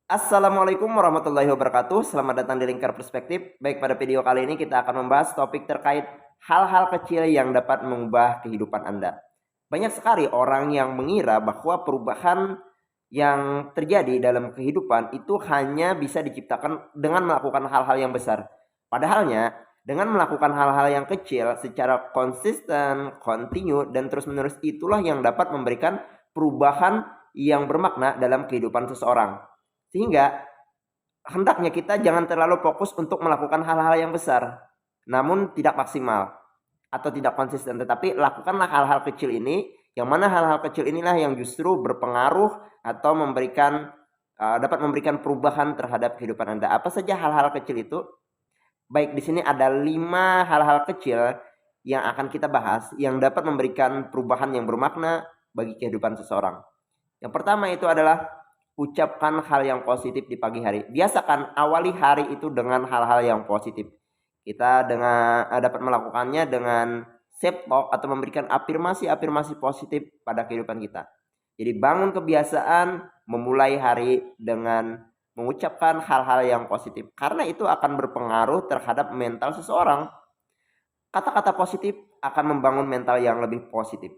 Assalamualaikum warahmatullahi wabarakatuh. Selamat datang di Lingkar Perspektif. Baik, pada video kali ini kita akan membahas topik terkait hal-hal kecil yang dapat mengubah kehidupan Anda. Banyak sekali orang yang mengira bahwa perubahan yang terjadi dalam kehidupan itu hanya bisa diciptakan dengan melakukan hal-hal yang besar. Padahalnya, dengan melakukan hal-hal yang kecil secara konsisten, kontinu, dan terus-menerus itulah yang dapat memberikan perubahan yang bermakna dalam kehidupan seseorang. Sehingga hendaknya kita jangan terlalu fokus untuk melakukan hal-hal yang besar, namun tidak maksimal atau tidak konsisten. Tetapi lakukanlah hal-hal kecil ini, yang mana hal-hal kecil inilah yang justru berpengaruh atau dapat memberikan perubahan terhadap kehidupan Anda. Apa saja hal-hal kecil itu? Baik, di sini ada 5 hal-hal kecil yang akan kita bahas yang dapat memberikan perubahan yang bermakna bagi kehidupan seseorang. Yang pertama itu adalah ucapkan hal yang positif di pagi hari. Biasakan awali hari itu dengan hal-hal yang positif. Kita dapat melakukannya dengan self talk atau memberikan afirmasi-afirmasi positif pada kehidupan kita. Jadi bangun kebiasaan memulai hari dengan mengucapkan hal-hal yang positif, karena itu akan berpengaruh terhadap mental seseorang. Kata-kata positif akan membangun mental yang lebih positif,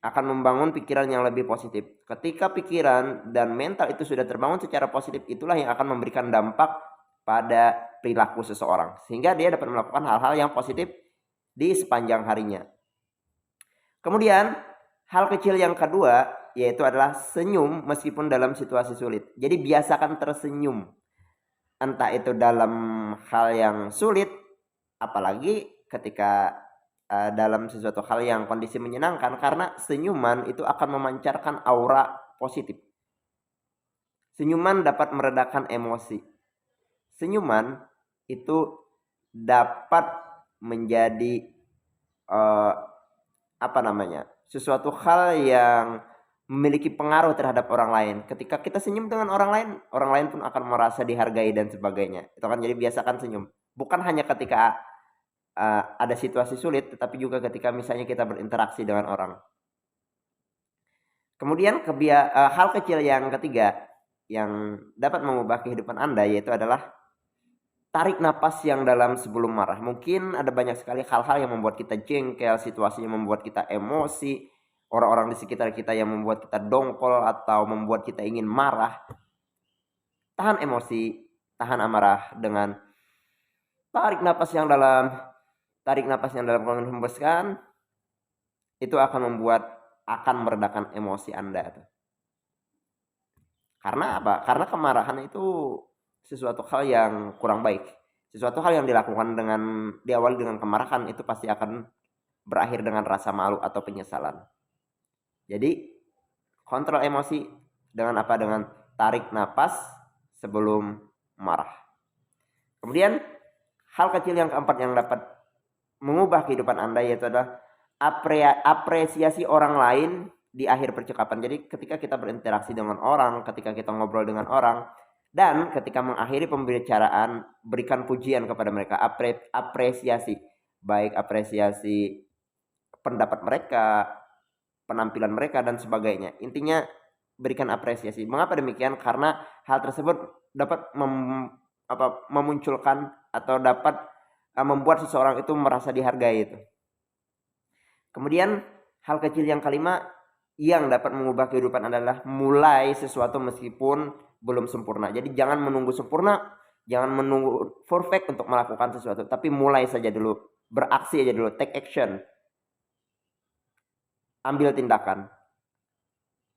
akan membangun pikiran yang lebih positif. Ketika pikiran dan mental itu sudah terbangun secara positif, itulah yang akan memberikan dampak pada perilaku seseorang, sehingga dia dapat melakukan hal-hal yang positif di sepanjang harinya. Kemudian hal kecil yang kedua yaitu adalah senyum meskipun dalam situasi sulit. Jadi biasakan tersenyum, entah itu dalam hal yang sulit, apalagi ketika dalam sesuatu hal yang kondisi menyenangkan, karena senyuman itu akan memancarkan aura positif. Senyuman dapat meredakan emosi. Senyuman itu dapat menjadi sesuatu hal yang memiliki pengaruh terhadap orang lain. Ketika kita senyum dengan orang lain pun akan merasa dihargai dan sebagainya. Itu kan, jadi biasakan senyum. Bukan hanya ketika ada situasi sulit, tetapi juga ketika misalnya kita berinteraksi dengan orang. Kemudian hal kecil yang ketiga yang dapat mengubah kehidupan Anda yaitu adalah tarik napas yang dalam sebelum marah. Mungkin ada banyak sekali hal-hal yang membuat kita jengkel, situasinya membuat kita emosi, orang-orang di sekitar kita yang membuat kita dongkol atau membuat kita ingin marah. Tahan emosi, tahan amarah dengan tarik napas yang dalam, kemudian hembuskan. Itu akan meredakan emosi Anda. Karena apa? Karena kemarahan itu sesuatu hal yang kurang baik. Sesuatu hal yang dilakukan diawali dengan kemarahan itu pasti akan berakhir dengan rasa malu atau penyesalan. Jadi kontrol emosi dengan apa? Dengan tarik napas sebelum marah. Kemudian hal kecil yang keempat yang dapat mengubah kehidupan Anda yaitu adalah apresiasi orang lain di akhir percakapan. Jadi ketika kita berinteraksi dengan orang, ketika kita ngobrol dengan orang, dan ketika mengakhiri pembicaraan, berikan pujian kepada mereka, apresiasi, baik apresiasi pendapat mereka, penampilan mereka dan sebagainya. Intinya berikan apresiasi. Mengapa demikian? Karena hal tersebut dapat memunculkan atau dapat membuat seseorang itu merasa dihargai itu. Kemudian hal kecil yang kelima yang dapat mengubah kehidupan adalah mulai sesuatu meskipun belum sempurna. Jadi jangan menunggu sempurna, jangan menunggu perfect untuk melakukan sesuatu, tapi mulai saja dulu, beraksi aja dulu, take action. Ambil tindakan.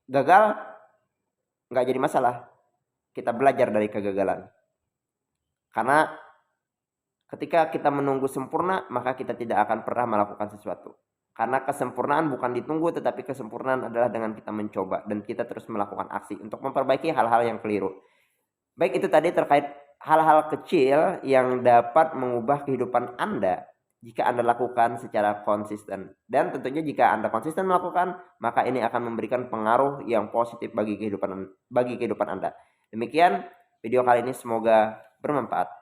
Gagal nggak jadi masalah. Kita belajar dari kegagalan. Karena ketika kita menunggu sempurna, maka kita tidak akan pernah melakukan sesuatu. Karena kesempurnaan bukan ditunggu, tetapi kesempurnaan adalah dengan kita mencoba dan kita terus melakukan aksi untuk memperbaiki hal-hal yang keliru. Baik, itu tadi terkait hal-hal kecil yang dapat mengubah kehidupan Anda jika Anda lakukan secara konsisten. Dan tentunya jika Anda konsisten melakukan, maka ini akan memberikan pengaruh yang positif bagi kehidupan Anda. Demikian video kali ini, semoga bermanfaat.